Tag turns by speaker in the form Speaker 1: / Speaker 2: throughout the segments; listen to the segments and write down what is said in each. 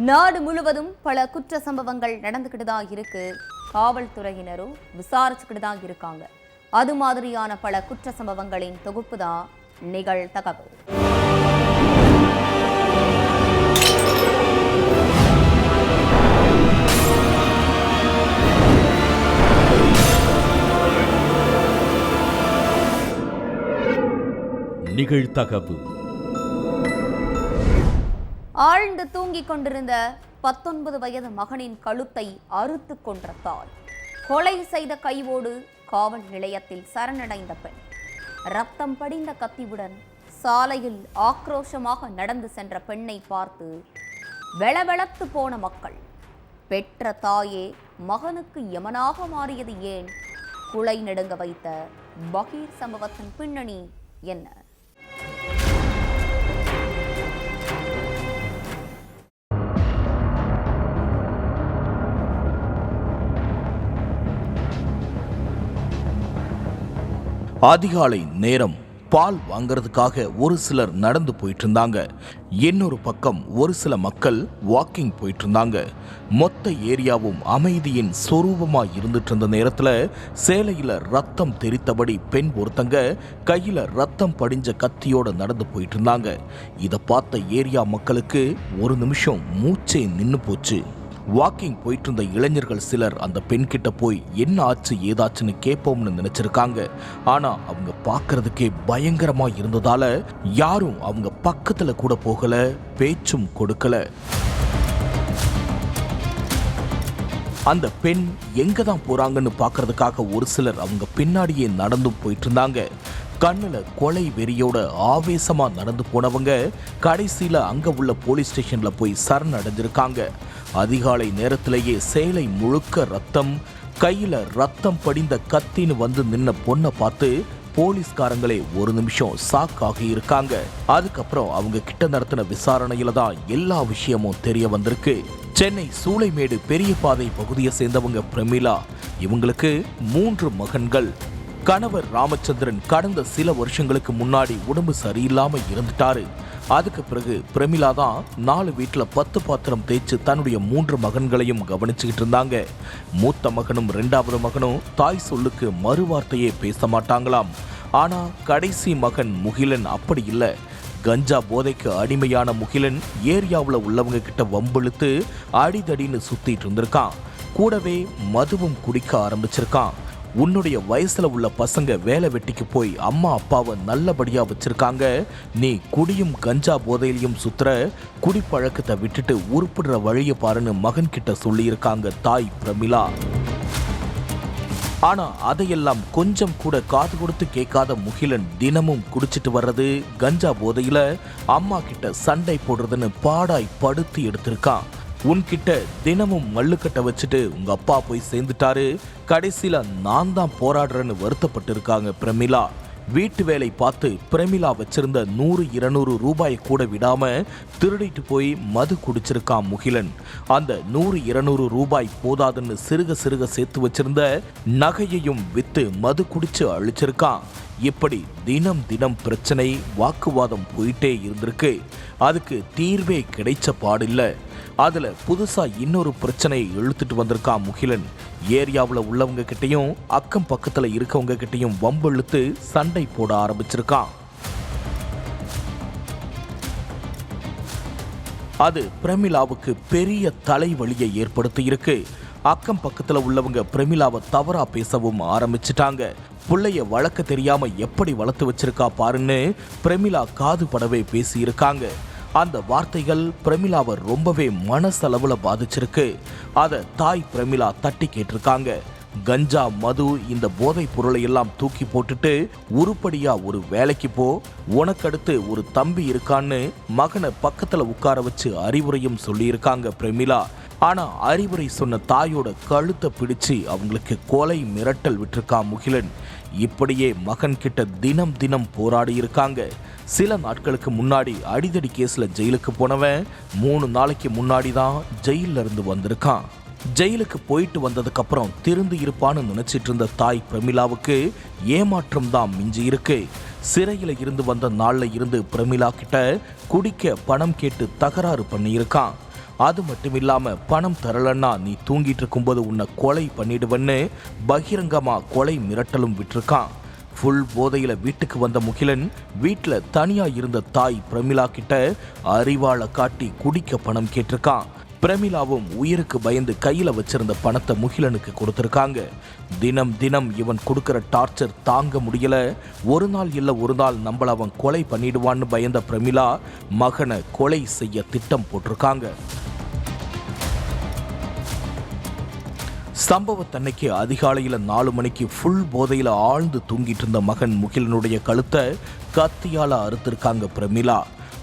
Speaker 1: நாடு முழுவதும் பல குற்ற சம்பவங்கள் நடந்துக்கிட்டு தான் இருக்கு. காவல்துறையினரும் விசாரிச்சுக்கிட்டு தான் இருக்காங்க. அது மாதிரியான பல குற்ற சம்பவங்களின் தொகுப்பு தான் நிகழ்தகவு.
Speaker 2: நிகழ்தகவு.
Speaker 1: ஆழ்ந்து தூங்கிக் கொண்டிருந்த 19 வயது மகனின் கழுத்தை அறுத்து கொன்ற தாய், கொலை செய்த கையோடு காவல் நிலையத்தில் சரணடைந்த பெண், ரத்தம் படிந்த கத்தியுடன் சாலையில் ஆக்ரோஷமாக நடந்து சென்ற பெண்ணை பார்த்து வெளவெளத்து போன மக்கள், பெற்ற தாயே மகனுக்கு யமனாக மாறியது ஏன்? குலை நடுங்க வைத்த பகீர் சம்பவத்தின் பின்னணி என்ன?
Speaker 3: அதிகாலை நேரம் பால் வாங்கிறதுக்காக ஒரு சிலர் நடந்து போயிட்டு இருந்தாங்க. இன்னொரு பக்கம் ஒரு சில மக்கள் வாக்கிங் போயிட்டு இருந்தாங்க. மொத்த ஏரியாவும் அமைதியின் சொரூபமா இருந்துட்டு இருந்த நேரத்துல சேலையில ரத்தம் தெரித்தபடி பெண் ஒருத்தங்க கையில ரத்தம் படிஞ்ச கத்தியோட நடந்து போயிட்டு இருந்தாங்க. இதை பார்த்த ஏரியா மக்களுக்கு ஒரு நிமிஷம் மூச்சே நின்னு போச்சு. வாக்கிங் போயிட்டு இருந்த இளைஞர்கள் சிலர் அந்த பெண் கிட்ட போய் என்ன ஆச்சு ஏதாச்சுன்னு கேட்போம்னு நினைச்சிருக்காங்க. ஆனா அவங்க பார்க்கறதுக்கே பயங்கரமா இருந்ததால யாரும் அவங்க பக்கத்துல கூட போகல, பேச்சும் கொடுக்கல. அந்த பெண் எங்க தான் போறாங்கன்னு பார்க்கறதுக்காக ஒரு சிலர் அவங்க பின்னாடியே நடந்தும் போயிட்டு இருந்தாங்க. கண்ணுல கொலை வெறியோட ஆவேசமா நடந்து போனவங்க கடைசியில அங்க உள்ள போலீஸ் ஸ்டேஷன்ல போய் சரணடைஞ்சிருக்காங்க. அதிகாலை நேரத்திலேயே சேலை முழுக்க ரத்தம், கையில ரத்தம் படிந்த கத்தின்னு வந்து நின்ன பொண்ணை பார்த்து போலீஸ்காரங்களே ஒரு நிமிஷம் ஷாக் ஆகி இருக்காங்க. அதுக்கப்புறம் அவங்க கிட்ட நடத்தின விசாரணையில தான் எல்லா விஷயமும் தெரிய வந்திருக்கு. சென்னை சூளைமேடு பெரிய பாதை பகுதியை சேர்ந்தவங்க பிரமிளா. இவங்களுக்கு 3 மகன்கள். கணவர் ராமச்சந்திரன் கடந்த சில வருஷங்களுக்கு முன்னாடி உடம்பு சரியில்லாம இருந்துட்டாரு. அதுக்கு பிறகு பிரமிளா தான் 4 வீட்டுல 10 பாத்திரம் தேய்ச்சு தன்னுடைய 3 மகன்களையும் கவனிச்சுக்கிட்டு இருந்தாங்க. மூத்த மகனும் 2வது மகனும் தாய் சொல்லுக்கு மறுவார்த்தையே பேச மாட்டாங்களாம். ஆனா கடைசி மகன் முகிலன் அப்படி இல்லை. கஞ்சா போதைக்கு அடிமையான முகிலன் ஏரியாவில் உள்ளவங்க கிட்ட வம்பிழுத்து அடிதடின்னு சுத்திட்டு இருந்திருக்கான். கூடவே மதுவும் குடிக்க ஆரம்பிச்சிருக்கான். உன்னுடைய வயசுல உள்ள பசங்க வேலை வெட்டிக்கு போய் அம்மா அப்பாவை நல்லபடியா வச்சிருக்காங்க, நீ குடியும் கஞ்சா போதையிலையும் சுத்துற, குடிப்பழக்கத்தை விட்டுட்டு உருப்பிடுற வழியை பாருன்னு மகன் கிட்ட சொல்லியிருக்காங்க தாய் பிரமிளா. ஆனா அதையெல்லாம் கொஞ்சம் கூட காது கொடுத்து கேட்காத முகிலன் தினமும் குடிச்சிட்டு வர்றது, கஞ்சா போதையில அம்மா கிட்ட சண்டை போடுறதுன்னு பாடாய் படுத்தி எடுத்திருக்கான். உன்கிட்ட தினமும் மல்லுக்கட்டை வச்சுட்டு உங்க அப்பா போய் சேர்ந்துட்டாரு, கடைசியில நான் தான் போராடுறேன்னு வருத்தப்பட்டு இருக்காங்க பிரமிளா. வீட்டு வேலை பார்த்து பிரமிளா வச்சிருந்த 100-200 ரூபாயை கூட விடாம திருடிட்டு போய் மது குடிச்சிருக்கான் முகிலன். அந்த 100-200 ரூபாய் போதாதுன்னு சிறுக சிறுக சேர்த்து வச்சிருந்த நகையையும் வித்து மது குடிச்சு அழிச்சிருக்கான். இப்படி தினம் தினம் பிரச்சனை, வாக்குவாதம் போயிட்டே இருந்திருக்கு. அதுக்கு தீர்வே கிடைச்ச பாடில்ல. அதுல புதுசா இன்னொரு பிரச்சனையை இழுத்துட்டு வந்திருக்கான் முகிலன். ஏரியாவில் உள்ளவங்க கிட்டையும் அக்கம் பக்கத்துல இருக்கவங்க கிட்டையும் வம்பிழுத்து சண்டை போட ஆரம்பிச்சிருக்கான். அது பிரமிளாவுக்கு பெரிய தலைவலியை ஏற்படுத்தி இருக்கு. அக்கம் பக்கத்துல உள்ளவங்க பிரமிளாவை தவறா பேசவும் ஆரம்பிச்சிட்டாங்க. புள்ளைய வளர்க்க தெரியாம எப்படி வளர்த்து வச்சிருக்கா பாருன்னு பிரமிளா காது படவே பேசி இருக்காங்க. அந்த வார்த்தைகள் பிரமிளாவை ரொம்பவே மனசளவுல பாதிச்சிருக்கு. அத தாய் பிரமிளா தட்டி கேட்டிருக்காங்க. கஞ்சா, மது, இந்த போதைப் பொருளை எல்லாம் தூக்கி போட்டுட்டு உருப்படியா ஒரு வேலைக்கு போ, உனக்கடுத்து ஒரு தம்பி இருக்கான்னு மகனை பக்கத்துல உட்கார வச்சு அறிவுரையும் சொல்லியிருக்காங்க பிரமிளா. ஆனா அறிவுரை சொன்ன தாயோட கழுத்தை பிடிச்சு அவங்களுக்கு கொலை மிரட்டல் விட்டுருக்கான் முகிலன். இப்படியே மகன் கிட்ட தினம் தினம் போராடி இருக்காங்க. சில நாட்களுக்கு முன்னாடி அடிதடி கேஸ்ல ஜெயிலுக்கு போனவன் 3 நாளைக்கு முன்னாடி தான் ஜெயில இருந்து வந்திருக்கான். ஜெயிலுக்கு போயிட்டு வந்ததுக்கு அப்புறம் திருந்து இருப்பான்னு நினைச்சிட்டு இருந்த தாய் பிரமிளாவுக்கு ஏமாற்றம் தான் மிஞ்சி இருக்கு. சிறையில இருந்து வந்த நாள்ல இருந்து பிரமிளா கிட்ட குடிக்க பணம் கேட்டு தகராறு பண்ணியிருக்கான். அது மட்டும் இல்லாம பணம் தரலன்னா நீ தூங்கிட்டு இருக்கும்போது உன்னை கொலை பண்ணிடுவன்னு பகிரங்கமா கொலை மிரட்டலும் விட்டிருக்கான். ஃபுல் போதையில வீட்டுக்கு வந்த முகிலன் வீட்டில் தனியா இருந்த தாய் பிரமிளா கிட்ட அறிவாளை காட்டி குடிக்க பணம் கேட்டிருக்கான். பிரமிளாவும் உயிருக்கு பயந்து கையில வச்சிருந்த பணத்தை முகிலனுக்கு கொடுத்திருக்காங்க. தினம் தினம் இவன் கொடுக்கிற டார்ச்சர் தாங்க முடியல. ஒரு நாள் இல்ல ஒரு நாள் நம்மள அவன் கொலை பண்ணிடுவான்னு பயந்த பிரமிளா மகனை கொலை செய்ய திட்டம் போட்டிருக்காங்க. சம்பவத்தன்னைக்கு அதிகாலையில் 4 மணிக்கு ஃபுல் போதையில் ஆழ்ந்து தூங்கிட்டு இருந்த மகன் முகிலனுடைய கழுத்தை கத்தியால் அறுத்திருக்காங்க பிரமிளா.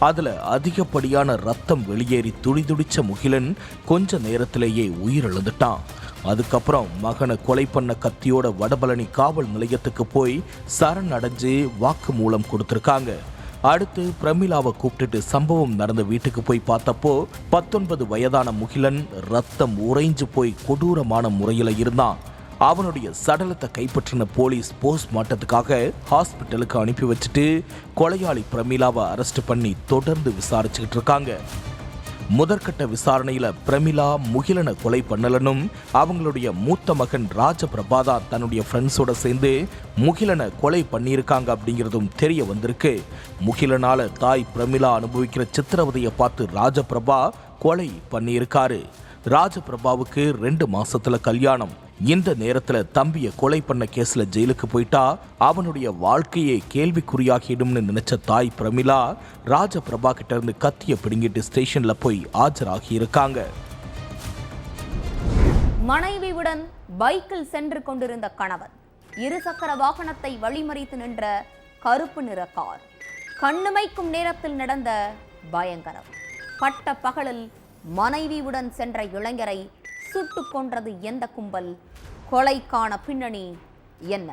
Speaker 3: அதில் அதிகப்படியான ரத்தம் வெளியேறி துடிதுடிச்ச முகிலன் கொஞ்ச நேரத்திலேயே உயிரிழந்துட்டான். அதுக்கப்புறம் மகனை கொலை பண்ண கத்தியோட வடபழனி காவல் நிலையத்துக்கு போய் சரணடைஞ்சு வாக்குமூலம் கொடுத்துருக்காங்க. அடுத்து பிரமிளாவை கூப்பிட்டுட்டு சம்பவம் நடந்த வீட்டுக்கு போய் பார்த்தப்போ 19 வயதான முகிலன் ரத்தம் உறைஞ்சு போய் கொடூரமான முறையில் இருந்தான். அவனுடைய சடலத்தை கைப்பற்றின போலீஸ் போஸ்ட்மார்ட்டத்துக்காக ஹாஸ்பிட்டலுக்கு அனுப்பி வச்சுட்டு கொலையாளி பிரமிளாவை அரெஸ்ட் பண்ணி தொடர்ந்து விசாரிச்சுக்கிட்டு இருக்காங்க. முதற்கட்ட விசாரணையில பிரமிளா முகிலனை கொலை பண்ணலனும் அவங்களுடைய மூத்த மகன் ராஜபிரபா தன்னுடைய ஃப்ரெண்ட்ஸோட சேர்ந்து முகிலனை கொலை பண்ணியிருக்காங்க அப்படிங்கிறதும் தெரிய வந்திருக்கு. முகிலனால தாய் பிரமிளா அனுபவிக்கிற சித்திரவதையை பார்த்து ராஜபிரபா கொலை பண்ணியிருக்காரு. ராஜபிரபாவுக்கு 2 மாசத்துல கல்யாணம். இந்த நேரத்துல தம்பியை கொலை பண்ண கேஸ்ல ஜெயிலுக்கு போயிட்டா அவனுடைய வாழ்க்கையை கேள்விக்குறியாகிடும்னு நினைச்ச தாய் பிரமிளா ராஜபிரபா கிட்ட இருந்து கத்திய பிடுங்கிட்டு ஸ்டேஷன்ல போய் ஆஜராகி இருக்காங்க.
Speaker 1: மனைவியுடன் பைக்கில் சென்று கொண்டிருந்த கணவன் இருசக்கர வாகனத்தை வழிமறித்து நின்ற கருப்பு நிற கார். கண்ணுமைக்கும் நேரத்தில் நடந்த பயங்கரம். பட்ட பகலில் மனைவியுடன் சென்ற இளைஞரை சுட்டுக் கொன்றது எந்த கும்பல்? கொலைக்கான பின்னணி என்ன?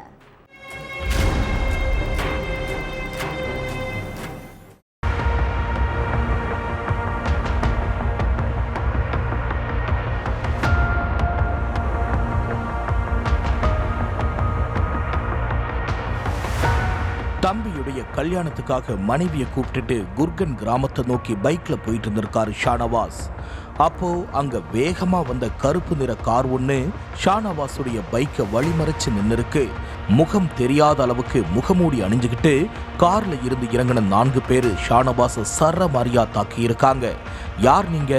Speaker 3: தம்பியுடைய கல்யாணத்துக்காக மனைவியை கூப்பிட்டுட்டு குர்கன் கிராமத்தை நோக்கி பைக்ல போயிட்டு இருந்திருக்காரு ஷானவாஸ். அப்போ அங்க வேகமா வந்த கருப்பு நிற கார் ஒண்ணு ஷானவாஸுடைய பைக்கை வழிமறைச்சு நின்று இருக்கு. முகம் தெரியாத அளவுக்கு முகமூடி அணிஞ்சுக்கிட்டு கார்ல இருந்து இறங்கின 4 பேர் ஷானவாஸை சர மாரியா தாக்கி இருக்காங்க. யார் நீங்க?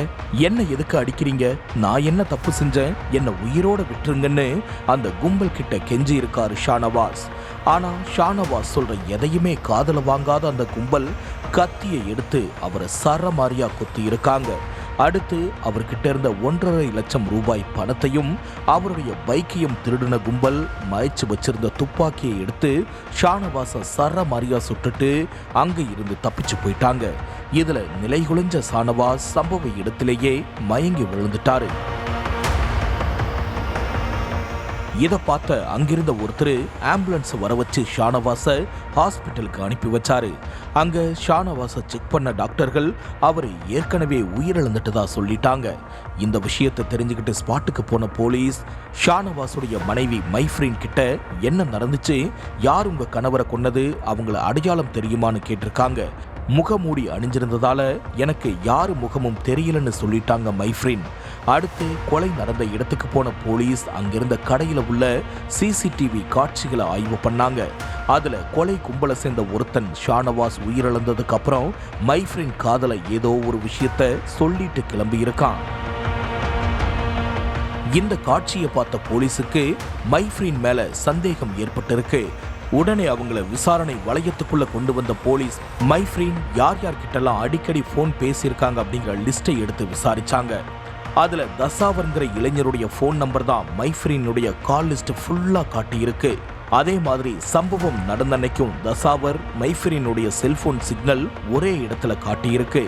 Speaker 3: என்ன எதுக்கு அடிக்கிறீங்க? நான் என்ன தப்பு செஞ்சேன்? என்ன உயிரோட விட்டுருங்கன்னு அந்த கும்பல் கிட்ட கெஞ்சி இருக்காரு ஷானவாஸ். ஆனா ஷானவாஸ் சொல்ற எதையுமே காதுல வாங்காத அந்த கும்பல் கத்தியை எடுத்து அவரை சர மாரியா கொத்தி இருக்காங்க. அடுத்து அவர்கிட்ட இருந்த 1.5 லட்சம் ரூபாய் பணத்தையும் அவருடைய பைக்கையும் திருடின கும்பல் மறைச்சு வச்சிருந்த துப்பாக்கியை எடுத்து ஷானவாஸை சர மாரியா சுட்டுட்டு அங்க இருந்து தப்பிச்சு போயிட்டாங்க. இதுல நிலைகுலைஞ்ச ஷானவாஸ் சம்பவ இடத்திலேயே மயங்கி விழுந்துட்டாரு. இதை பார்த்த அங்கிருந்த ஒருத்தர் ஆம்புலன்ஸ் வர வச்சு ஷானவாஸை ஹாஸ்பிட்டலுக்கு அனுப்பி வச்சாரு. அங்க ஷானவாஸை செக் பண்ண டாக்டர்கள் அவர் ஏற்கனவே உயிரிழந்துட்டதா சொல்லிட்டாங்க. இந்த விஷயத்தை தெரிஞ்சுக்கிட்டு ஸ்பாட்டுக்கு போன போலீஸ் ஷானவாஸுடைய மனைவி மைஃப்ரீன் கிட்ட என்ன நடந்துச்சு, யார் உங்க கணவரை கொன்னது, அவங்கள அடையாளம் தெரியுமான்னு கேட்டிருக்காங்க. முகமூடி அணிஞ்சிருந்ததால எனக்கு யாரு முகமும் தெரியலன்னு சொல்லிட்டாங்க மைஃப்ரீன். அடுத்து கொலை நடந்த இடத்துக்கு போன போலீஸ் அங்கிருந்த கடையில உள்ள சிசிடிவி காட்சிகளை ஆய்வு பண்ணாங்க. அதுல கொலை கும்பலை சேர்ந்த ஒருத்தன் ஷானவாஸ் உயிரிழந்ததுக்கு அப்புறம் மைஃப்ரீன் காதல ஏதோ ஒரு விஷயத்த சொல்லிட்டு கிளம்பி இருக்கான். இந்த காட்சியை பார்த்த போலீஸுக்கு மைஃப்ரீன் மேல சந்தேகம் ஏற்பட்டிருக்கு. உடனே அவங்கள விசாரணை வளையத்துக்குள்ள கொண்டு வந்த போலீஸ் மைஃப்ரீன் யார் யார்கிட்டலாம் அடிக்கடி போன் பேசியிருக்காங்க அப்படிங்கிற லிஸ்டை எடுத்து விசாரிச்சாங்க. அதுல தசாவர்ங்கிற இளைஞருடைய போன் நம்பர் தான் மைஃப்ரீனுடைய கால் லிஸ்ட் ஃபுல்லா காட்டியிருக்கு. அதே மாதிரி சம்பவம் நடந்த அன்னைக்கும் தசாவர் மைஃப்ரீனுடைய செல்போன் சிக்னல் ஒரே இடத்துல காட்டியிருக்கு.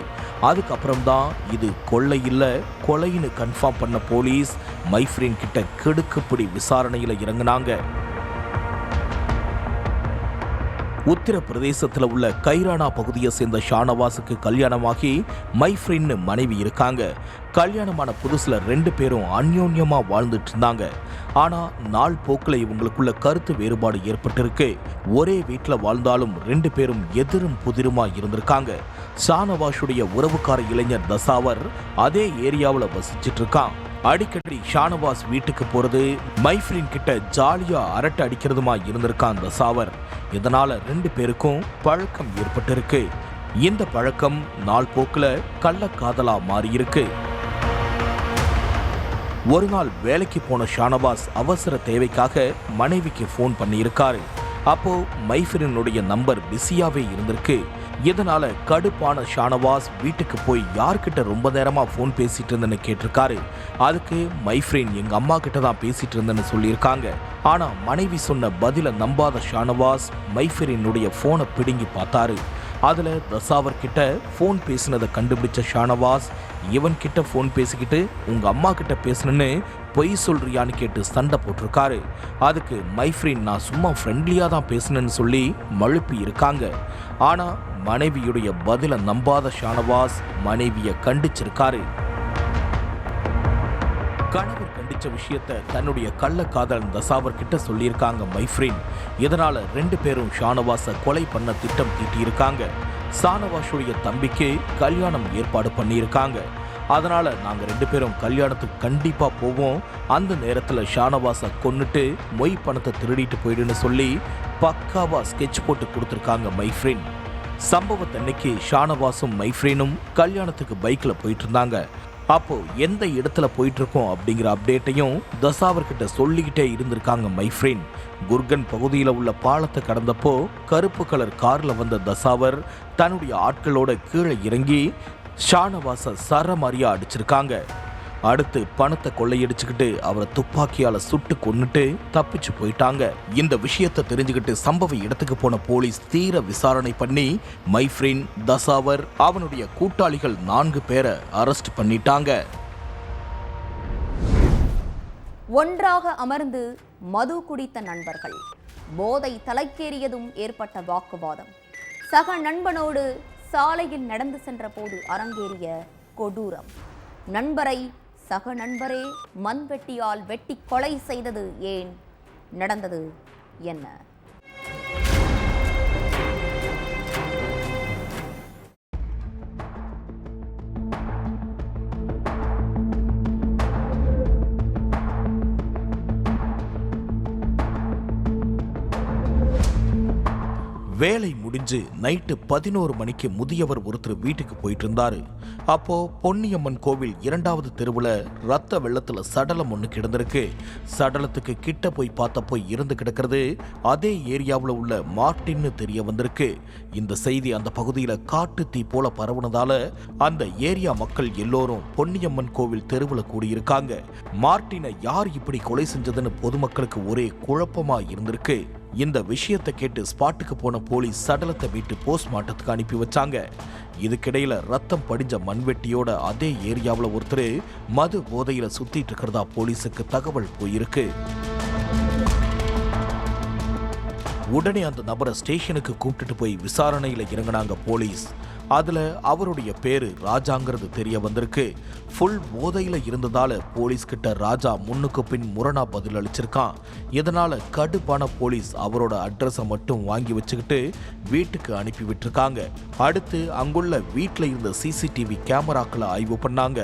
Speaker 3: அதுக்கப்புறம் தான் இது கொள்ளை இல்ல கொலைன்னு கன்ஃபார்ம் பண்ண போலீஸ் மைஃப்ரீன் கிட்ட கிடுக்குப்பிடி விசாரணையில இறங்கினாங்க. உத்தரப்பிரதேசத்தில் உள்ள கைரானா பகுதியை சேர்ந்த ஷானவாஸுக்கு கல்யாணமாகி மைஃப்ரின்னு மனைவி இருக்காங்க. கல்யாணமான புதுசுல 2 பேரும் அந்யோன்யமா வாழ்ந்துட்டு இருந்தாங்க. ஆனா நாள் போக்குல இவங்களுக்குள்ள கருத்து வேறுபாடு ஏற்பட்டிருக்கு. ஒரே வீட்டில் வாழ்ந்தாலும் 2 பேரும் எதிரும் புதிருமா இருந்திருக்காங்க. ஷானவாஸுடைய உறவுக்கார இளைஞர் தசாவர் அதே ஏரியாவில் வசிச்சிட்டு இருக்கான். அடிக்கடி ஷானவாஸ் வீட்டுக்கு போறது, மைஃப்ரின் கிட்ட ஜாலியா அரட்டை அடிக்கிறதுமா இருந்திருக்கான் தசாவர். இதனால 2 பேருக்கும் பழக்கம் ஏற்பட்டிருக்கு. இந்த பழக்கம் நாள் போக்குல கள்ளக்காதலா மாறியிருக்கு. ஒரு நாள் வேலைக்கு போன ஷானவாஸ் அவசர தேவைக்காக மனைவிக்கு போன் பண்ணியிருக்காரு. அப்போ மைஃப்ரினுடைய நம்பர் பிஸியாவே இருந்திருக்கு. இதனால கடுப்பான ஷானவாஸ் வீட்டுக்கு போய் யார்கிட்ட ரொம்ப நேரமா போன் பேசிட்டு இருந்தேன்னு கேட்டிருக்காரு. அதுக்கு மைஃப்ரின் எங்க அம்மா கிட்ட தான் பேசிட்டு இருந்தேன்னு சொல்லியிருக்காங்க. ஆனா மனைவி சொன்ன பதில நம்பாத ஷானவாஸ் மைஃப்ரினுடைய போனை பிடுங்கி பார்த்தாரு. அதுல தசாவர் கிட்ட போன் பேசினதை கண்டுபிடிச்ச ஷானவாஸ், இவன் கிட்ட போன் பேசிக்கிட்டு உங்க அம்மா கிட்ட பேசணுன்னு பொய் சொல்றியான்னு கேட்டு சண்டை போட்டிருக்காரு. அதுக்கு மைஃப்ரின் நான் சும்மா ஃப்ரெண்ட்லியா தான் பேசினேன்னு சொல்லி மழுப்பி இருக்காங்க. ஆனா மனைவியுடைய பதில நம்பாத ஷானவாஸ் மனைவியை கண்டிச்சிருக்காரு. கணவர் கண்டிச்ச விஷயத்தை தன்னுடைய கள்ளக்காதலன் தசாவர் கிட்ட சொல்லியிருக்காங்க மைஃப்ரின். இதனால 2 பேரும் ஷானவாஸை கொலை பண்ண திட்டம் தீட்டியிருக்காங்க. ஷானவாஸுடைய தம்பிக்கு கல்யாணம் ஏற்பாடு பண்ணியிருக்காங்க. அதனால நாங்க 2 பேரும் கல்யாணத்துக்கு கண்டிப்பா போவோம், அந்த நேரத்துல ஷானவாஸை கொன்னுட்டு மொய் பணத்தை திருடிட்டு போயிடுன்னு சொல்லி பக்காவா ஸ்கெட்ச் போட்டு கொடுத்துருக்காங்க மைஃப்ரின். சம்பவத்தன்னைக்கு ஷானவாஸும் மைஃப்ரினும் கல்யாணத்துக்கு பைக்ல போயிட்டு இருந்தாங்க. அப்போ எந்த இடத்துல போயிட்டு இருக்கோம் அப்படிங்கிற அப்டேட்டையும் தசாவர்கிட்ட சொல்லிக்கிட்டே இருந்திருக்காங்க மைஃப்ரின். குர்கன் பகுதியில் உள்ள பாலத்தை கடந்தப்போ கருப்பு கலர் கார்ல வந்த தசாவர் தன்னுடைய ஆட்களோட கீழே இறங்கி ஷானவாஸை சரமாரியா அடிச்சிருக்காங்க. அடுத்து பணத்தை கொள்ளையடிச்சுக்கிட்டு அவரை துப்பாக்கியால சுட்டு கொன்னுட்டு தப்பிச்சு போயிட்டாங்க. இந்த விஷயத்தை தெரிஞ்சுக்கிட்டு சம்பவ இடத்துக்கு போன போலீஸ் தீர விசாரணை பண்ணி மைஃப்ரின், தசாவர், அவனுடைய கூட்டாளிகள் 4 பேரை அரெஸ்ட் பண்ணிட்டாங்க.
Speaker 1: ஒன்றாக அமர்ந்து மது குடித்த நண்பர்கள், போதை தலைக்கேறியதும் ஏற்பட்ட வாக்குவாதம், சக நண்பனோடு சாலையில் நடந்து சென்ற போது அரங்கேறிய கொடூரம், நண்பரை சக நண்பரே மண்வெட்டியால் வெட்டி கொலை செய்தது ஏன், நடந்தது என்ன?
Speaker 3: வேலை முடிஞ்சு நைட்டு 11 மணிக்கு முதியவர் ஒருத்தர் வீட்டுக்கு போயிட்டு இருந்தாரு. அப்போ பொன்னியம்மன் கோவில் 2வது தெருவுல ரத்த வெள்ளத்துல சடலம் ஒண்ணு கிடந்திருக்கு. சடலத்துக்கு கிட்ட போய் பார்த்தப்போ இருந்து கிடக்கிறது அதே ஏரியாவில் உள்ள மார்ட்டின்னு தெரிய வந்திருக்கு. இந்த செய்தி அந்த பகுதியில காட்டு தீ போல பரவுனதால அந்த ஏரியா மக்கள் எல்லோரும் பொன்னியம்மன் கோவில் தெருவுல கூடியிருக்காங்க. மார்ட்டினை யார் இப்படி கொலை செஞ்சதுன்னு பொதுமக்களுக்கு ஒரே குழப்பமா இருந்திருக்கு. இந்த விஷயத்தை கேட்டு ஸ்பாட்டுக்கு போன போலீஸ் சடலத்தை மீட்டு போஸ்ட்மார்ட்டத்துக்கு அனுப்பி வச்சாங்க. இதுக்கிடையில ரத்தம் படிஞ்ச மண்வெட்டியோட அதே ஏரியாவில் ஒருத்தர் மது போதையில சுத்திட்டு இருக்கிறதா போலீஸுக்கு தகவல் போயிருக்கு. உடனே அந்த நபரை ஸ்டேஷனுக்கு கூப்பிட்டுட்டு போய் விசாரணையில இறங்கினாங்க போலீஸ். அதுல அவருடைய பேரு ராஜாங்கிறது தெரிய வந்திருக்கு. ஃபுல் போதையில இருந்ததால போலீஸ் கிட்ட ராஜா முன்னுக்கு பின் முரணா பதில் அளிச்சிருக்கான். இதனால கடுப்பான போலீஸ் அவரோட அட்ரஸை மட்டும் வாங்கி வச்சுக்கிட்டு வீட்டுக்கு அனுப்பி விட்டுருக்காங்க. அடுத்து அங்குள்ள வீட்டில் இருந்த சிசிடிவி கேமராக்களை ஆய்வு பண்ணாங்க.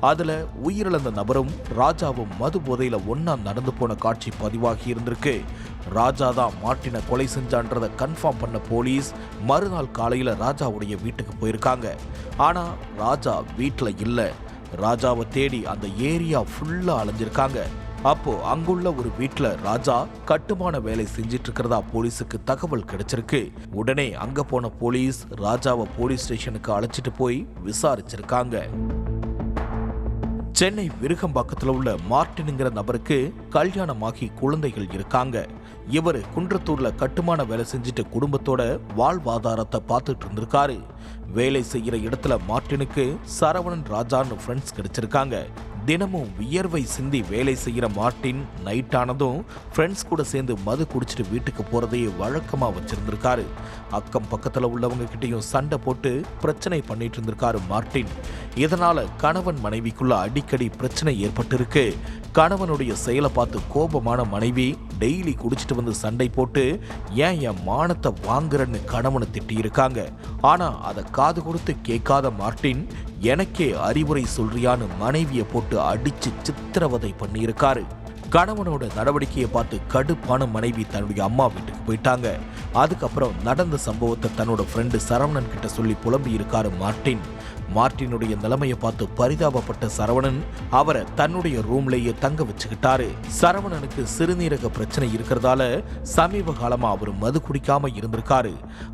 Speaker 3: அதுல உயிரிழந்த நபரும் ராஜாவும் மது போதையில ஒன்னா நடந்து போன காட்சி பதிவாகி இருந்திருக்கு. ராஜா தான் மார்ட்டினை கொலை செஞ்சான்றதை கன்ஃபார்ம் பண்ண போலீஸ் மறுநாள் காலையில ராஜாவுடைய வீட்டுக்கு போயிருக்காங்க. ஆனா ராஜா வீட்டுல இல்ல. ராஜாவை தேடி அந்த ஏரியா ஃபுல்லா அலைஞ்சிருக்காங்க. அப்போ அங்குள்ள ஒரு வீட்டுல ராஜா கட்டுமான வேலை செஞ்சிட்டு இருக்கிறதா போலீஸுக்கு தகவல் கிடைச்சிருக்கு. உடனே அங்க போன போலீஸ் ராஜாவை போலீஸ் ஸ்டேஷனுக்கு அழைச்சிட்டு போய் விசாரிச்சிருக்காங்க. சென்னை விருகம்பாக்கத்தில் உள்ள மார்ட்டினுங்கிற நபருக்கு கல்யாணமாகி குழந்தைகள் இருக்காங்க. இவர் குன்றத்தூர்ல கட்டுமான வேலை செஞ்சுட்டு குடும்பத்தோட வாழ்வாதாரத்தை பார்த்துட்டு இருந்திருக்காரு. வேலை செய்யற இடத்துல மார்ட்டினுக்கு சரவணன் ராஜான்னு ஃப்ரெண்ட்ஸ் கிடைச்சிருக்காங்க. தினமும் வியர்வை சிந்தி வேலை செய்கிற மார்ட்டின் நைட் ஆனதும் ஃப்ரெண்ட்ஸ் கூட சேர்ந்து மது குடிச்சிட்டு வீட்டுக்கு போறதையே வழக்கமா வச்சிருந்திருக்காரு. அக்கம் பக்கத்துல உள்ளவங்க கிட்டையும் சண்டை போட்டு பிரச்சனை பண்ணிட்டு இருந்திருக்காரு மார்ட்டின். இதனால கணவன் மனைவிக்குள்ள அடிக்கடி பிரச்சனை ஏற்பட்டிருக்கு. கணவனுடைய செயலை பார்த்து கோபமான மனைவி டெய்லி குடிச்சிட்டு வந்து சண்டை போட்டு ஏன் என் மானத்தை வாங்குறன்னு கணவனை திட்டியிருக்காங்க. ஆனா அதை காது கொடுத்து கேட்காத மார்ட்டின் எனக்கே அறிவுரை சொல்றியான்னு மனைவியை போட்டு அடிச்சு சித்திரவதை பண்ணியிருக்காரு. கணவனோட நடவடிக்கையை பார்த்து கடுப்பான மனைவி தன்னுடைய அம்மா வீட்டுக்கு போயிட்டாங்க. அதுக்கப்புறம் நடந்த சம்பவத்தை தன்னோட ஃப்ரெண்டு சரவணன் கிட்ட சொல்லி புலம்பி இருக்காரு மார்ட்டின். மார்ட்டினுடைய நிலைமையை பார்த்து பரிதாபப்பட்ட சரவணன் அவரை தன்னுடைய ரூம்லேயே தங்க வச்சுக்கிட்டாரு. சரவணனுக்கு சிறுநீரக பிரச்சனை இருக்கிறதால சமீப காலமா அவர் மது குடிக்காம இருந்திருக்காரு.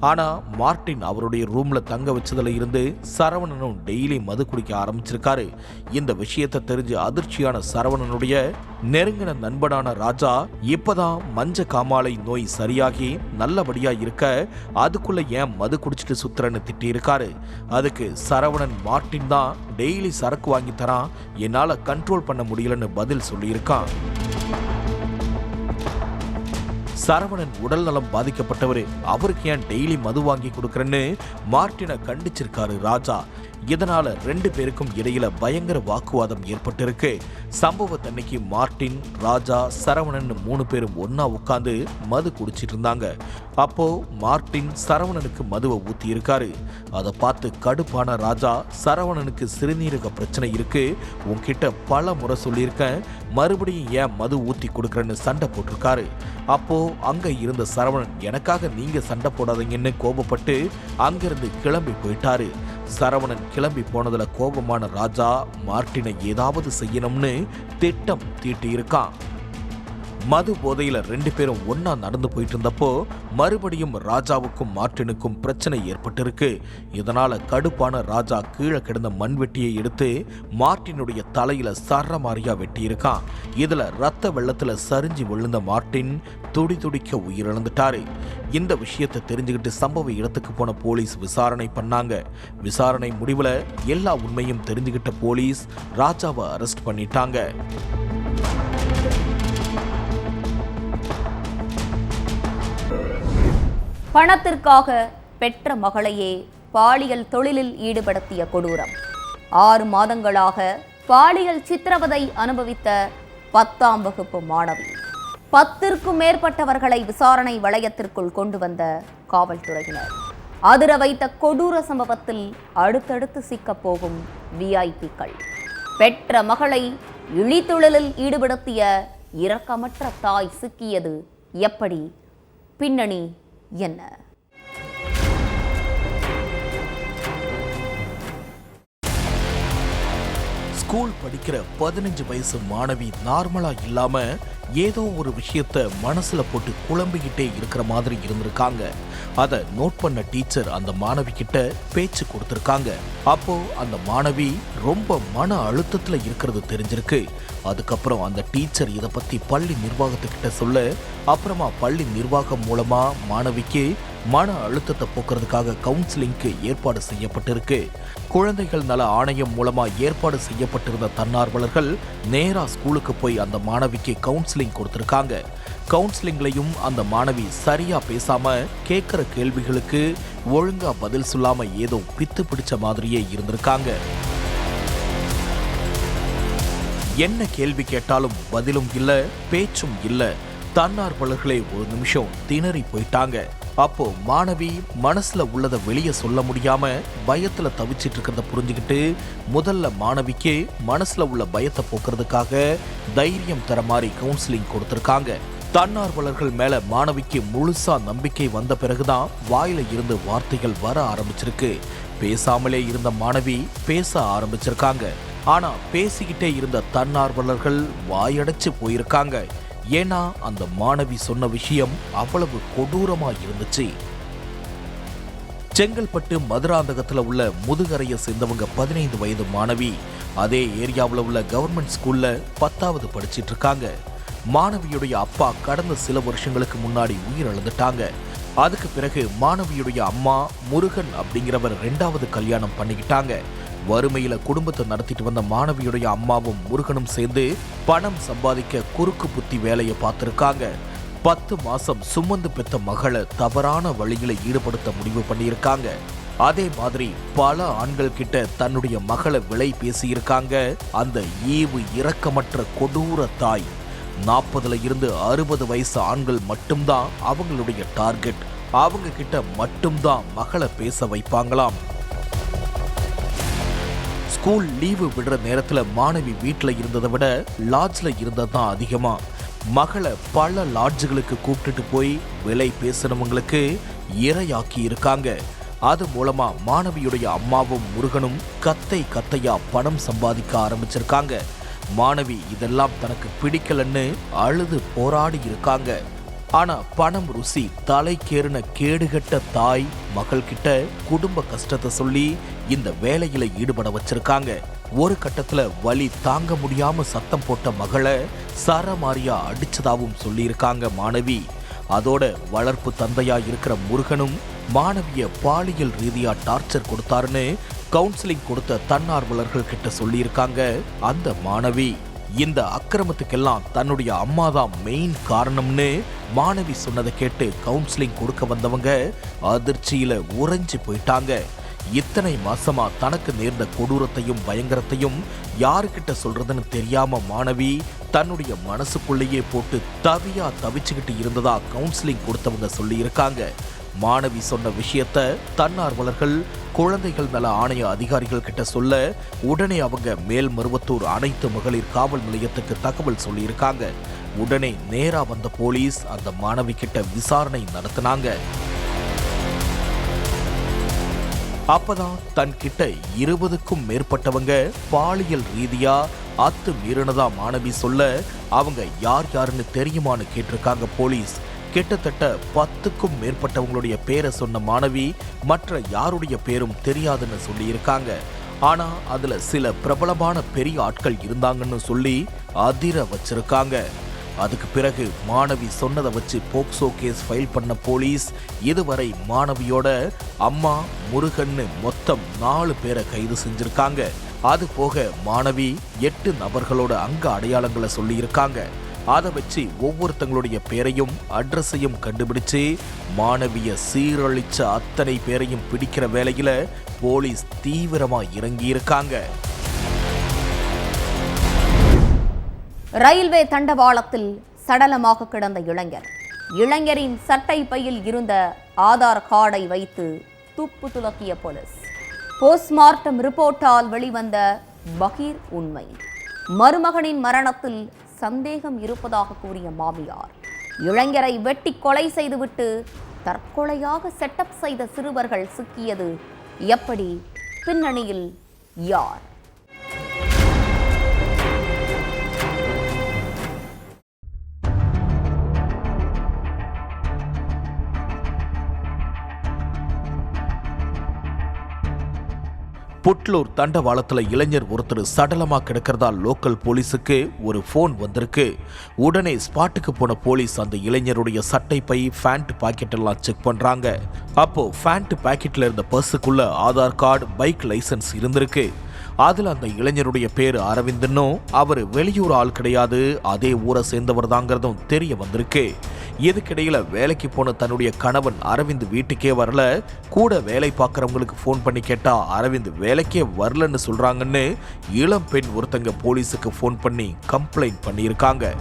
Speaker 3: ஆனா மார்ட்டின் அவருடைய ரூம்ல தங்க வச்சதுல இருந்து சரவணனும் டெய்லி மது குடிக்க ஆரம்பிச்சிருக்காரு. இந்த விஷயத்தை தெரிஞ்சு அதிர்ச்சியான சரவணனுடைய நெருங்கின நண்பனான ராஜா இப்பதான் மஞ்ச காமாலை நோய் சரியாகி நல்லபடியா இருக்க அதுக்குள்ள ஏன் மது குடிச்சிட்டு சுத்துறன்னு திட்டி இருக்காரு. அதுக்கு சரவணன் மார்ட்டின் தான் டெய்லி சரக்கு வாங்கி தரான், என்னால கண்ட்ரோல் பண்ண முடியலன்னு பதில் சொல்லியிருக்கான். சரவணன் உடல் நலம் பாதிக்கப்பட்டவரு, அவருக்கு ஏன் டெய்லி மது வாங்கி கொடுக்கறன்னு மார்ட்டினை கண்டிச்சிருக்காரு ராஜா. இதனால 2 பேருக்கும் இடையில பயங்கர வாக்குவாதம் ஏற்பட்டிருக்கு. சம்பவத்தன்னைக்கு மார்ட்டின், ராஜா, சரவணன் 3 பேரும் ஒன்னா உட்கார்ந்து மது குடிச்சிட்டு இருந்தாங்க. அப்போ மார்ட்டின் சரவணனுக்கு மதுவை ஊத்தி இருக்காரு. அதை பார்த்து கடுப்பான ராஜா சரவணனுக்கு சிறுநீரக பிரச்சனை இருக்கு, உன்கிட்ட பல முறை சொல்லியிருக்கேன், மறுபடியும் ஏன் மது ஊத்தி கொடுக்கறன்னு சண்டை போட்டிருக்காரு. அப்போ அங்க இருந்த சரவணன் எனக்காக நீங்க சண்டை போடாதீங்கன்னு கோபப்பட்டு அங்கிருந்து கிளம்பி போயிட்டாரு. சரவணன் கிளம்பி போனதுல கோபமான ராஜா மார்ட்டினை ஏதாவது செய்யணும்னு திட்டம் தீட்டி இருக்கான். மது போதையில 2 பேரும் ஒன்னா நடந்து போயிட்டு இருந்தப்போ மறுபடியும் ராஜாவுக்கும் மார்ட்டினுக்கும் பிரச்சனை ஏற்பட்டிருக்கு. இதனால கடுப்பான ராஜா கீழே கிடந்த மண்வெட்டியை எடுத்து மார்ட்டினுடைய தலையில சரமாரியா வெட்டி இருக்கான். இதுல ரத்த வெள்ளத்துல சரிஞ்சு விழுந்த மார்ட்டின் துடி துடிக்க உயிரிழந்துட்டாரு. இந்த விஷயத்தை தெரிஞ்சுக்கிட்டு சம்பவ இடத்துக்கு போன போலீஸ் விசாரணை பண்ணாங்க. விசாரணை முடிவுல எல்லா உண்மையும் தெரிஞ்சுக்கிட்ட போலீஸ் ராஜாவை அரெஸ்ட் பண்ணிட்டாங்க.
Speaker 1: பணத்திற்காக பெற்ற மகளையே பாலியல் தொழிலில் ஈடுபடுத்திய கொடூரம். 6 மாதங்களாக பாலியல் சித்திரவதை அனுபவித்த 10ஆம் வகுப்பு மாணவி. 10ற்கும் மேற்பட்டவர்களை விசாரணை வளையத்திற்குள் கொண்டு வந்த காவல்துறையினர். அதிர வைத்த கொடூர சம்பவத்தில் அடுத்தடுத்து சிக்கப் போகும் விஐபிக்கள். பெற்ற மகளை இழித்தொழிலில் ஈடுபடுத்திய இரக்கமற்ற தாய் சிக்கியது எப்படி? பின்னணி என்ன?
Speaker 3: ஸ்கூல் படிக்கிற 15 வயசு மாணவி நார்மலா இல்லாம ஏதோ ஒரு விஷயத்த மனசுல போட்டு குழம்பிக்கிட்டே இருக்கிற மாதிரி இருந்திருக்காங்க. அதை நோட் பண்ண டீச்சர் அந்த மாணவி கிட்ட பேச்சு கொடுத்திருக்காங்க. அப்போ அந்த மாணவி ரொம்ப மன அழுத்தத்துல இருக்கிறது தெரிஞ்சிருக்கு. அதுக்கப்புறம் அந்த டீச்சர் இதை பத்தி பள்ளி நிர்வாகத்துக்கிட்ட சொல்ல, அப்புறமா பள்ளி நிர்வாகம் மூலமா மாணவிக்கு மன அழுத்தத்தை போக்குறதுக்காக கவுன்சிலிங்க்கு ஏற்பாடு செய்யப்பட்டிருக்கு. குழந்தைகள் நல ஆணையம் மூலமா ஏற்பாடு செய்யப்பட்டிருந்த தன்னார்வலர்கள் நேரா ஸ்கூலுக்கு போய் அந்த மாணவிக்கு கவுன்சிலிங் கொடுத்திருக்காங்க. கவுன்சிலிங்லையும் அந்த மாணவி சரியா பேசாம கேட்கிற கேள்விகளுக்கு ஒழுங்கா பதில் சொல்லாம ஏதோ பித்து பிடிச்ச மாதிரியே இருந்திருக்காங்க. என்ன கேள்வி கேட்டாலும் பதிலும் இல்ல, பேச்சும் இல்ல. தன்னார்வலர்களே ஒரு நிமிஷம் திணறி போயிட்டாங்க. அப்போ மாணவி மனசுல உள்ளதை வெளியே சொல்ல முடியாம பயத்துல தவிச்சிட்டு இருக்கிறத புரிஞ்சுக்கிட்டு முதல்ல மாணவிக்கு மனசுல உள்ள பயத்தை போக்குறதுக்காக தைரியம் தர மாதிரி கவுன்சிலிங் கொடுத்திருக்காங்க. தன்னார்வலர்கள் மேல மாணவிக்கு முழுசா நம்பிக்கை வந்த பிறகுதான் வாயில இருந்து வார்த்தைகள் வர ஆரம்பிச்சிருக்கு. பேசாமலே இருந்த மாணவி பேச ஆரம்பிச்சிருக்காங்க. ஆனா பேசிக்கிட்டே இருந்த தன்னார்வலர்கள் வாயடைச்சு போயிருக்காங்க. ஏன்னா அந்த மாணவி சொன்ன விஷயம் அவ்வளவு கொடூரமா இருந்துச்சு. செங்கல்பட்டு மதுராந்தகத்துல உள்ள முதுகரையை சேர்ந்தவங்க 15 வயது மாணவி அதே ஏரியாவில் உள்ள கவர்மெண்ட் ஸ்கூல்ல 10வது படிச்சிட்டு இருக்காங்க. மாணவியுடைய அப்பா கடந்த சில வருஷங்களுக்கு முன்னாடி உயிரிழந்துட்டாங்க. அதுக்கு பிறகு மாணவியுடைய அம்மா முருகன் அப்படிங்கிறவர் 2வது கல்யாணம் பண்ணிக்கிட்டாங்க. வறுமையில குடும்பத்தை நடத்திட்டு வந்த மாணவியுடைய அம்மாவும் முருகனும் சேர்ந்து பணம் சம்பாதிக்க குறுக்கு புத்தி வேலையை பார்த்திருக்காங்க. 10 மாசம் சுமந்து பெத்த மகளை தவறான வழியில ஈடுபடுத்த முடிவு பண்ணியிருக்காங்க. அதே மாதிரி பல ஆண்கள் கிட்ட தன்னுடைய மகளை விலை பேசியிருக்காங்க அந்த ஈவு இரக்கமற்ற கொடூர தாய். 40ல இருந்து 60 வயசு ஆண்கள் மட்டும்தான் அவங்களுடைய டார்கெட். அவங்க கிட்ட மட்டும்தான் மகளை பேச வைப்பாங்களாம். ஸ்கூல் லீவு விடுற நேரத்துல மாணவி வீட்டுல இருந்ததை விட லாட்ஜ்ல இருந்ததுதான் அதிகமா. மகளை பல லாட்ஜுகளுக்கு கூப்பிட்டுட்டு போய் விலை பேசுறவங்களுக்கு இரையாக்கி இருக்காங்க. அது மூலமா மாணவியுடைய அம்மாவும் முருகனும் கத்தையா பணம் சம்பாதிக்க ஆரம்பிச்சிருக்காங்க. மாணவி இதெல்லாம் தனக்கு பிடிக்கலன்னு அழுது போராடி இருக்காங்க. ஆனா பணம் ருசி தலைக்கேறின கேடுகட்ட தாய் மகள் கிட்ட குடும்ப கஷ்டத்தை சொல்லி இந்த வேலையில ஈடுபட வச்சிருக்காங்க. ஒரு கட்டத்துல வலி தாங்க முடியாம சத்தம் போட்ட மகளை சரமாரியா அடிச்சதாவும் சொல்லியிருக்காங்க மாணவி. அதோட வளர்ப்பு தந்தையா இருக்கிற முருகனும் மாணவிய பாலியல் ரீதியா டார்ச்சர் கொடுத்தாருன்னு கவுன்சிலிங் கொடுத்த தன்னார்வலர்கள் கிட்ட சொல்லியிருக்காங்க அந்த மாணவி. இந்த அக்கிரமத்துக்கெல்லாம் தன்னுடைய அம்மாதான் மெயின் காரணம்னு மாணவி சொன்னதை கேட்டு கவுன்சிலிங் கொடுக்க வந்தவங்க அதிர்ச்சியில உறைஞ்சு போயிட்டாங்க. இத்தனை மாசமா தனக்கு நேர்ந்த கொடூரத்தையும் பயங்கரத்தையும் யாருக்கிட்ட சொல்றதுன்னு தெரியாம மாணவி தன்னுடைய மனசுக்குள்ளேயே போட்டு தவிச்சுக்கிட்டு இருந்ததா கவுன்சிலிங் கொடுத்தவங்க சொல்லி இருக்காங்க. மாணவி சொன்ன விஷயத்த தன்னார்வலர்கள் குழந்தைகள் நல ஆணைய அதிகாரிகள் கிட்ட சொல்ல உடனே அவங்க மேல்மருவத்தூர் அனைத்து மகளிர் காவல் நிலையத்துக்கு தகவல் சொல்லியிருக்காங்க. உடனே நேரா வந்த போலீஸ் அந்த மாணவி கிட்ட விசாரணை நடத்தினாங்க. அப்பதான் தன்கிட்ட 20க்கும் மேற்பட்டவங்க பாலியல் ரீதியா அத்து மீறினதா மாணவி சொல்ல அவங்க யார் யாருன்னு தெரியுமான்னு கேட்டிருக்காங்க போலீஸ். கிட்டத்தட்ட 10க்கும் மேற்பட்டவங்களுடைய பேரை சொன்ன மாணவி மற்ற யாருடைய பேரும் தெரியாதுன்னு சொல்லி இருக்காங்க. ஆனா அதுல சில பிரபலமான பெரிய ஆட்கள் இருந்தாங்கன்னு சொல்லி அதிர வச்சிருக்காங்க. அதுக்கு பிறகு மாணவி சொன்னதை வச்சு போக்சோ கேஸ் ஃபைல் பண்ண போலீஸ் இதுவரை மாணவியோட அம்மா முருகன்னு மொத்தம் 4 பேரை கைது செஞ்சிருக்காங்க. அது போக மாணவி 8 நபர்களோட அங்க அடையாளங்களை சொல்லி இருக்காங்க. அதை வச்சு ஒவ்வொருத்தங்களுடைய பேரையும் அட்ரஸையும் கண்டுபிடிச்சு மாணவிய சீரழிச்ச அத்தனை பேரையும் பிடிக்கிற வேலையில போலீஸ் தீவிரமா இறங்கி இருக்காங்க.
Speaker 1: ரயில்வே தண்டவாளத்தில் சடலமாக கிடந்த இளைஞரின் சட்டை பையில் இருந்த ஆதார் கார்டை வைத்து துப்பு துலக்கிய போலீஸ். போஸ்ட்மார்ட்டம் ரிப்போர்ட்டால் வெளிவந்த பகீர் உண்மை. மருமகனின் மரணத்தில் சந்தேகம் இருப்பதாக கூறிய மாமியார் இளைஞரை வெட்டி கொலை செய்துவிட்டு தற்கொலையாக செட்டப் செய்த சிறுவர்கள் சிக்கியது எப்படி? பின்னணியில் யார்?
Speaker 3: புட்லூர் தண்டவாளத்துல இளைஞர் ஒருத்தர் சடலமா கிடக்கிறதா லோக்கல் போலீஸுக்கு ஒரு போன் வந்திருக்கு. உடனே ஸ்பாட்டுக்கு போன போலீஸ் அந்த இளைஞருடைய சட்டை பை பேண்ட் பாக்கெட் எல்லாம் செக் பண்றாங்க. அப்போ பேண்ட் பாக்கெட்ல இருந்த பர்ஸுக்குள்ள ஆதார் கார்டு பைக் லைசன்ஸ் இருந்திருக்கு. அதுல அந்த இளைஞருடைய பேரு அரவிந்தனும் அவர் வெளியூர் ஆள் கிடையாது, அதே ஊரை சேர்ந்தவர் தாங்கிறதும் தெரிய வந்திருக்கு. இதுக்கிடையில வேலைக்கு போன தன்னுடைய கணவன் அரவிந்த் வீட்டுக்கே வரல. கூட வேலை பார்க்கறவங்களுக்கு போன் பண்ணி கேட்டா அரவிந்த் வேலைக்கே வரலன்னு சொல்றாங்கன்னு இளம் பெண் ஒருத்தங்க போலீஸுக்கு போன் பண்ணி கம்ப்ளைண்ட் பண்ணியிருக்காங்க.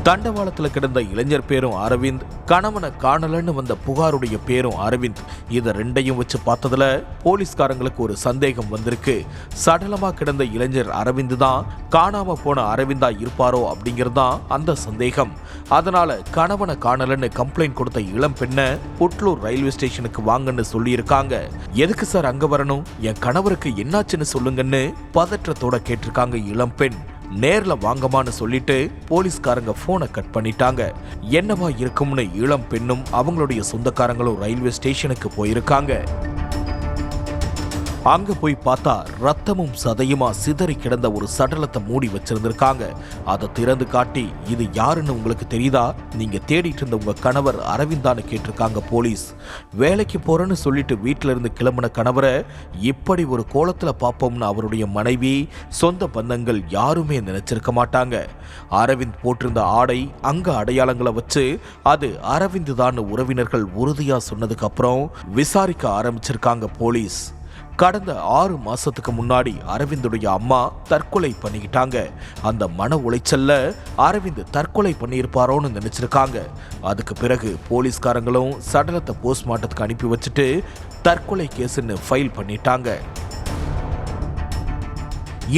Speaker 3: தண்டவாளத்துல கிடந்த இளைஞர் பேரும் அரவிந்த், கணவனை காணலன்னு வந்த புகாருடைய பேரும் அரவிந்த். இதை ரெண்டையும் வச்சு பார்த்ததுல போலீஸ்காரங்களுக்கு ஒரு சந்தேகம் வந்திருக்கு. சடலமா கிடந்த இளைஞர் அரவிந்த் தான் காணாம போன அரவிந்தா இருப்பாரோ அப்படிங்கறதுதான் அந்த சந்தேகம். அதனால கணவனை காணலன்னு கம்ப்ளைண்ட் கொடுத்த இளம் பெண்ணை புட்லூர் ரயில்வே ஸ்டேஷனுக்கு வாங்கன்னு சொல்லி இருக்காங்க. எதுக்கு சார் அங்க வரணும், என் கணவருக்கு என்னாச்சுன்னு சொல்லுங்கன்னு பதற்றத்தோட கேட்டிருக்காங்க இளம் பெண். நேர்ல வாங்கமான்னு சொல்லிட்டு போலீஸ்காரங்க போனை கட் பண்ணிட்டாங்க. என்னவா இருக்கும்னு இளம் பெண்ணும் அவங்களுடைய சொந்தக்காரங்களும் ரயில்வே ஸ்டேஷனுக்கு போயிருக்காங்க. அங்க போய் பார்த்தா ரத்தமும் சதையுமா சிதறி கிடந்த ஒரு சடலத்தை மூடி வச்சிருந்திருக்காங்க. அதை திறந்து காட்டி, இது யாருன்னு உங்களுக்கு தெரியுதா? நீங்க தேடிட்டு இருந்த உங்க கணவர் அரவிந்தான்னு கேட்டிருக்காங்க போலீஸ். வேலைக்கு போறேன்னு சொல்லிட்டு வீட்டில இருந்து கிளம்பின கணவரை இப்படி ஒரு கோலத்துல பார்ப்போம்னு அவருடைய மனைவி, சொந்த பந்தங்கள் யாருமே நினைச்சிருக்க மாட்டாங்க. அரவிந்த் போட்டிருந்த ஆடை, அங்க அடையாளங்களை வச்சு அது அரவிந்த் தான் உறவினர்கள் உறுதியா சொன்னதுக்கு அப்புறம் விசாரிக்க ஆரம்பிச்சிருக்காங்க போலீஸ். கடந்த 6 மாசத்துக்கு முன்னாடி அரவிந்துடைய அம்மா தற்கொலை பண்ணிக்கிட்டாங்க. அந்த மன உளைச்சல்ல அரவிந்த் தற்கொலை பண்ணியிருப்பாரோன்னு நினைச்சிருக்காங்க. அதுக்கு பிறகு போலீஸ்காரங்களும் சடலத்தை போஸ்ட்மார்ட்டத்துக்கு அனுப்பி வச்சுட்டு தற்கொலை கேஸ்ன்னு ஃபைல் பண்ணிட்டாங்க.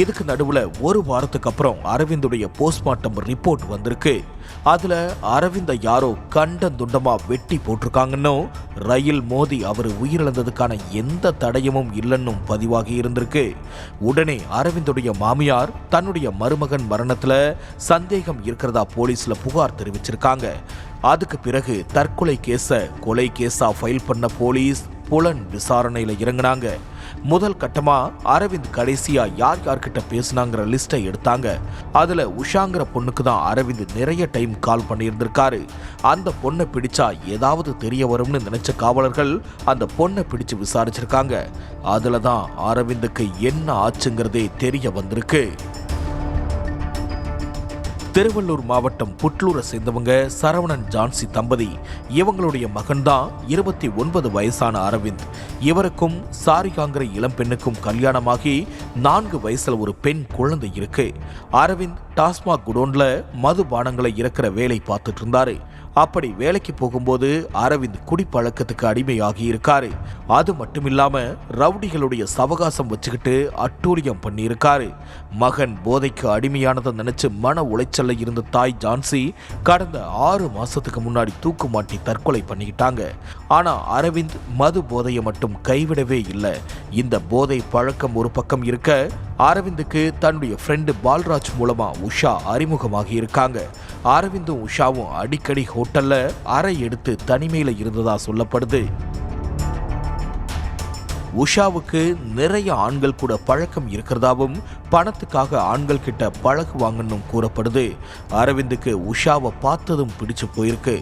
Speaker 3: இதுக்கு நடுவுல ஒரு வாரத்துக்கு அப்புறம் அரவிந்துடைய போஸ்ட்மார்ட்டம் ரிப்போர்ட் வந்திருக்கு. அதுல அரவிந்த யாரோ கண்டந்துண்டமா வெட்டி போட்டிருக்காங்கன்னு, ரயில் மோதி அவர் உயிரிழந்ததுக்கான எந்த தடயமும் இல்லைன்னு பதிவாகி இருந்திருக்கு. உடனே அரவிந்துடைய மாமியார் தன்னுடைய மருமகன் மரணத்துல சந்தேகம் இருக்கிறதா போலீஸ்ல புகார் தெரிவிச்சிருக்காங்க. அதுக்கு பிறகு தற்கொலை கேஸ கொலை கேஸா ஃபைல் பண்ண போலீஸ் புலன் விசாரணையில இறங்கினாங்க. முதல் கட்டமா அரவிந்த் கடைசியா யார்கிட்ட பேசினாங்கிற லிஸ்டை எடுத்தாங்க. அதுல உஷாங்கிற பொண்ணுக்கு தான் அரவிந்த் நிறைய டைம் கால் பண்ணியிருந்திருக்காரு. அந்த பொண்ணை பிடிச்சா ஏதாவது தெரிய வரும்னு நினைச்ச காவலர்கள் அந்த பொண்ணை பிடிச்சு விசாரிச்சிருக்காங்க. அதுலதான் அரவிந்துக்கு என்ன ஆச்சுங்கிறதே தெரிய வந்திருக்கு. திருவள்ளூர் மாவட்டம் புட்லூரை சேர்ந்தவங்க சரவணன் ஜான்சி தம்பதி. இவங்களுடைய மகன்தான் 29 வயசான அரவிந்த். இவருக்கும் சாரிகாங்கிற இளம் பெண்ணுக்கும் கல்யாணமாகி 4 வயசுல ஒரு பெண் குழந்தை இருக்கு. அரவிந்த் டாஸ்மாக் குடோன்ல மதுபானங்களை இறக்குற வேலை பார்த்துட்டு இருந்தாரு. அப்படி வேலைக்கு போகும்போது அரவிந்த் குடிப்பழக்கத்துக்கு அடிமையாகி இருக்காரு. அது மட்டும் இல்லாம ரவுடிகளுடைய சவகாசம் வச்சுக்கிட்டு அட்டூழியம் பண்ணி இருக்காரு. மகன் போதைக்கு அடிமையானதை நினைச்சு மன உளைச்சல்ல இருந்த தாய் ஜான்சி கடந்த 6 மாசத்துக்கு முன்னாடி தூக்கு மாட்டி தற்கொலை பண்ணிக்கிட்டாங்க. ஆனா அரவிந்த் மது போதையை மட்டும் கைவிடவே இல்லை. இந்த போதை பழக்கம் ஒரு பக்கம் இருக்க, அரவிந்துக்கு தன்னுடைய ஃப்ரெண்டு பால்ராஜ் மூலமா உஷா அறிமுகமாகி இருக்காங்க. அரவிந்தும் உஷாவும் அடிக்கடி ஹோட்டல்ல அறை எடுத்து தனிமையில இருந்ததா சொல்லப்படுது. உஷாவுக்கு நிறைய ஆண்கள் கூட பழக்கம் இருக்கிறதாவும் பணத்துக்காக ஆண்கள் கிட்ட பழகுவாங்கன்னு கூறப்படுது. அரவிந்துக்கு உஷாவை பார்த்ததும் பிடிச்சு போயிருக்கு.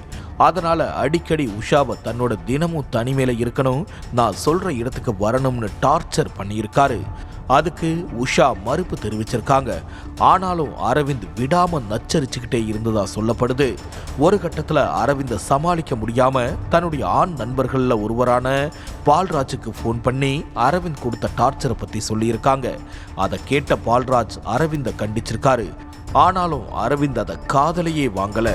Speaker 3: அதனால அடிக்கடி உஷாவை தன்னோட தினமும் தனிமையில இருக்கணும், நான் சொல்ற இடத்துக்கு வரணும்னு டார்ச்சர் பண்ணியிருக்காரு. அதுக்கு உஷா மறுப்பு தெரிவிச்சிருக்காங்க. ஆனாலும் அரவிந்த் விடாம நச்சரிச்சுக்கிட்டே இருந்ததா சொல்லப்படுது. ஒரு கட்டத்துல அரவிந்தை சமாளிக்க முடியாம தன்னுடைய ஆண் நண்பர்கள்ல ஒருவரான பால்ராஜுக்கு போன் பண்ணி அரவிந்த் கொடுத்த டார்ச்சரை பத்தி சொல்லியிருக்காங்க. அதை கேட்ட பால்ராஜ் அரவிந்தை கண்டிச்சிருக்காரு. ஆனாலும் அரவிந்த் அதை காதலையே வாங்கல.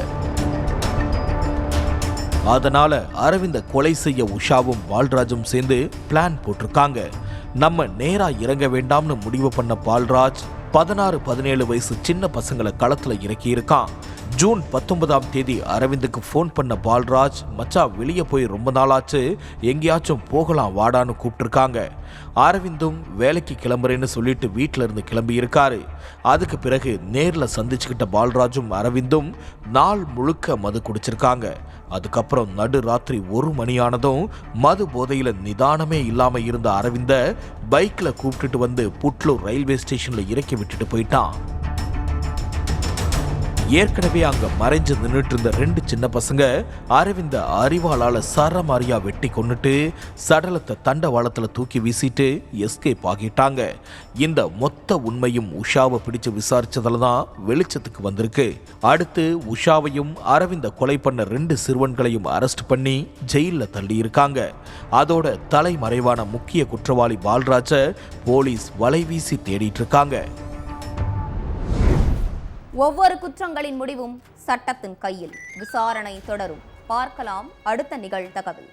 Speaker 3: அதனால அரவிந்த கொலை செய்ய உஷாவும் பால்ராஜும் சேர்ந்து பிளான் போட்டிருக்காங்க. நம்ம நேரா இறங்க வேண்டாம்னு முடிவு பண்ண பால்ராஜ் 16-17 வயசு சின்ன பசங்களை களத்துல இறக்கி இருக்கான். ஜூன் 19ஆம் தேதி அரவிந்துக்கு ஃபோன் பண்ண பால்ராஜ், மச்சான் வெளியே போய் ரொம்ப நாளாச்சு, எங்கேயாச்சும் போகலாம் வாடான்னு கூப்பிட்டுருக்காங்க. அரவிந்தும் வேலைக்கு கிளம்புறேன்னு சொல்லிட்டு வீட்டில இருந்து கிளம்பி இருக்காரு. அதுக்கு பிறகு நேர்ல சந்திச்சுக்கிட்ட பால்ராஜும் அரவிந்தும் நாள் முழுக்க மது குடிச்சிருக்காங்க. அதுக்கப்புறம் நடு ராத்திரி 1 மணி ஆனதும் மது போதையில நிதானமே இல்லாம இருந்த அரவிந்த பைக்ல கூப்பிட்டுட்டு வந்து புட்லூர் ரயில்வே ஸ்டேஷன்ல இறக்கி விட்டுட்டு போயிட்டான். ஏற்கனவே அங்க மறைஞ்சு நின்றுட்டு இருந்த 2 சின்ன பசங்க அரவிந்த அறிவாளால சரமாரியா வெட்டி கொன்னுட்டு சடலத்தை தண்டவாளத்துல தூக்கி வீசிட்டு எஸ்கேப் ஆகிட்டாங்க. இந்த மொத்த உண்மையும் உஷாவை பிடிச்சு விசாரிச்சதுல தான் வெளிச்சத்துக்கு வந்திருக்கு. அடுத்து உஷாவையும் அரவிந்த கொலை பண்ண 2 சிறுவன்களையும் அரெஸ்ட் பண்ணி ஜெயில தள்ளி இருக்காங்க. அதோட தலைமறைவான முக்கிய குற்றவாளி பால்ராஜ போலீஸ் வலைவீசி தேடிட்டு இருக்காங்க.
Speaker 1: ஒவ்வொரு குற்றங்களின் முடிவும் சட்டத்தின் கையில். விசாரணை தொடரும். பார்க்கலாம் அடுத்த நிகழ்தகவில்.